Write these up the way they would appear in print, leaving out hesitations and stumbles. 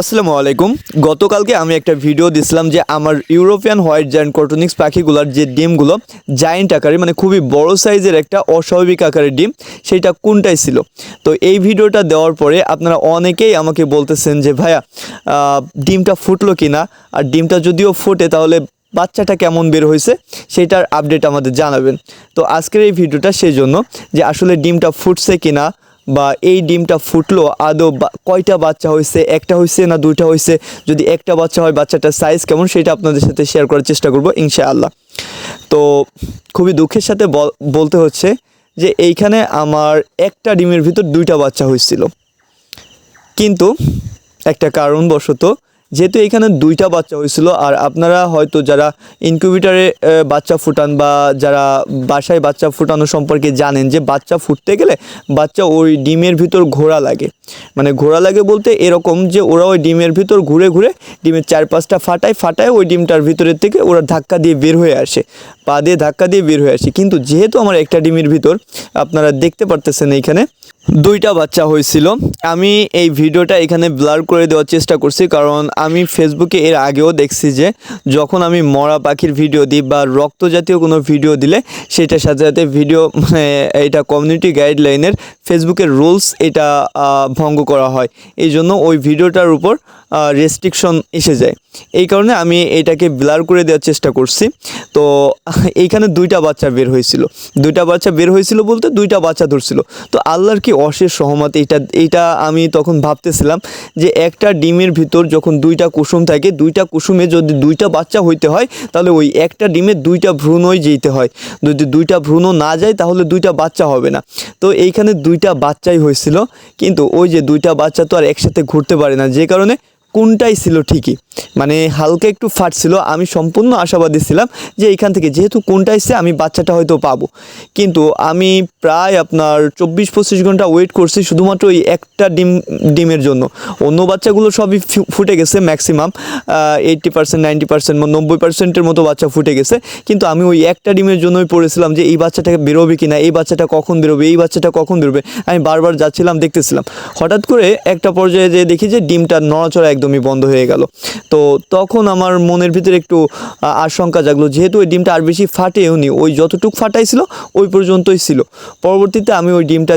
আসসালামু আলাইকুম। গতকালকে আমি একটা ভিডিও দিছিলাম যে আমার ইউরোপিয়ান হোয়াইট জায়ান্ট কর্টনিক্স পাখিগুলোর যে ডিমগুলো জায়ান্ট আকারে মানে খুবই বড় সাইজের একটা অস্বাভাবিক আকারের ডিম সেটা কোনটাই ছিল। তো এই ভিডিওটা দেওয়ার পরে আপনারা অনেকেই আমাকে বলতেছেন যে ভাইয়া ডিমটা ফুটলো কিনা, আর ডিমটা যদিও ফোটে তাহলে বাচ্চাটা কেমন বের হয়েছে সেটার আপডেট আমাদের জানাবেন। তো আজকের এই ভিডিওটা সেই জন্য যে আসলে ডিমটা ফুটছে কিনা বা এই ডিমটা ফুটলো আদৌ কয়টা বাচ্চা হয়েছে, একটা হয়েছে না দুইটা হয়েছে, যদি একটা বাচ্চা হয় বাচ্চাটার সাইজ কেমন সেটা আপনাদের সাথে শেয়ার করার চেষ্টা করব ইনশাআল্লাহ। তো খুবই দুঃখের সাথে বলতে হচ্ছে যে এইখানে আমার একটা ডিমের ভিতর দুইটা বাচ্চা হয়েছিল, কিন্তু একটা কারণবশত যেহেতু এখানে দুইটা বাচ্চা হয়েছিল, আর আপনারা হয়তো যারা ইনকিউবেটরে বাচ্চা ফুটান বা যারা বাসায় বাচ্চা ফুটানো সম্পর্কে জানেন যে বাচ্চা ফুটতে গেলে বাচ্চা ওই ডিমের ভিতর ঘোরা লাগে। মানে ঘোরা লাগে বলতে এরকম যে ওরা ওই ডিমের ভিতর ঘুরে ঘুরে ডিমের 4-5টা ফাটায় ওই ডিমটার ভিতরের থেকে ওরা ধাক্কা দিয়ে বের হয়ে আসে, পা দিয়ে ধাক্কা দিয়ে বের হয়ে আসে। কিন্তু যেহেতু আমার একটা ডিমের ভিতর আপনারা দেখতে পারতেছেন এইখানে দুইটা বাচ্চা হয়েছিল। আমি এই ভিডিওটা এখানে ব্লার করে দেওয়ার চেষ্টা করছি, কারণ আমি ফেসবুকে এর আগেও দেখছি যে যখন আমি মরা পাখির ভিডিও দিই বা রক্ত জাতীয় কোনো ভিডিও দিলে সেটার সাথে সাথে ভিডিও মানে এটা কমিউনিটি গাইডলাইনের ফেসবুকের রুলস এটা ভঙ্গ করা হয়, এই জন্য ওই ভিডিওটার উপর রেস্ট্রিকশন এসে যায়। এই কারণে আমি এটাকে ব্লার করে দেওয়ার চেষ্টা করছি। তো এইখানে দুইটা বাচ্চা বের হয়েছিল বলতে দুইটা বাচ্চা ধরছিল। তো আল্লাহর কি অশেষ সহমত, এইটা আমি তখন ভাবতেছিলাম যে একটা ডিমের ভিতর যখন দুইটা কুসুম থাকে, দুইটা কুসুমে যদি দুইটা বাচ্চা হইতে হয় তাহলে ওই একটা ডিমে দুইটা ভ্রূণই যেতে হয়, যদি দুইটা ভ্রূণ না যায় তাহলে দুইটা বাচ্চা হবে না। তো এইখানে দুইটা বাচ্চাই হয়েছিল, কিন্তু ওই যে দুইটা বাচ্চা তো আর একসাথে ঘুরতে পারে না, যে কারণে কোনটাই ছিল ঠিকই, মানে হালকা একটু ফাটছিল। আমি সম্পূর্ণ আশাবাদী ছিলাম যে এইখান থেকে যেহেতু কোনটা এসছে আমি বাচ্চাটা হয়তো পাবো, কিন্তু আমি প্রায় আপনার 24-25 ঘন্টা ওয়েট করছি শুধুমাত্র ওই একটা ডিমের জন্য। অন্য বাচ্চাগুলো সবই ফুটে গেছে, ম্যাক্সিমাম 80%, 90%, 90%-এর মতো বাচ্চা ফুটে গেছে, কিন্তু আমি ওই একটা ডিমের জন্যই পড়েছিলাম যে এই বাচ্চাটাকে বেরোবে কিনা, এই বাচ্চাটা কখন বেরোবে, এই বাচ্চাটা কখন বেরোবে। আমি বারবার যাচ্ছিলাম দেখতেছিলাম, হঠাৎ করে একটা পর্যায়ে যে দেখি যে ডিমটা নড়াচড়া একদমই বন্ধ হয়ে গেল। তো তখন আমার মনের ভিতরে একটু আশঙ্কা জাগলো, যেহেতু ওই ডিমটা আর বেশি ফাটেওনি, ওই যতটুকু ফাটাইছিল ওই পর্যন্তই ছিল। পরবর্তীতে আমি ওই ডিমটা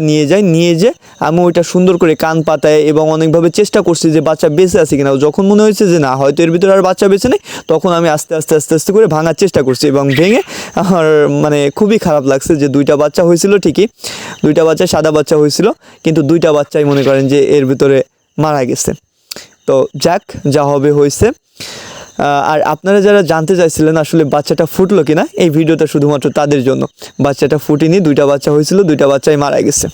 নিয়ে যে আমি ওইটা সুন্দর করে কান পাতায় এবং অনেকভাবে চেষ্টা করছি যে বাচ্চা বেঁচে আছে কিনা। যখন মনে হয়েছে যে না হয়তো এর ভিতরে আর বাচ্চা বেঁচে নেই, তখন আমি আস্তে আস্তে করে ভাঙার চেষ্টা করছি, এবং ভেঙে আমার মানে খুবই খারাপ লাগছে যে দুইটা বাচ্চা হয়েছিল ঠিকই, দুইটা বাচ্চা সাদা বাচ্চা হয়েছিল, কিন্তু দুইটা বাচ্চাই মনে করেন যে এর ভিতরে মারা গেছে। তো যাক, যা হবে হয়েছে। আর আপনারা যারা জানতে চাইছিলেন আসলে বাচ্চাটা ফুটলো কিনা, এই ভিডিওটা শুধুমাত্র তাদের জন্য। বাচ্চাটা ফুটেনি, দুইটা বাচ্চা হয়েছিল, দুইটা বাচ্চাই মারা গেছে।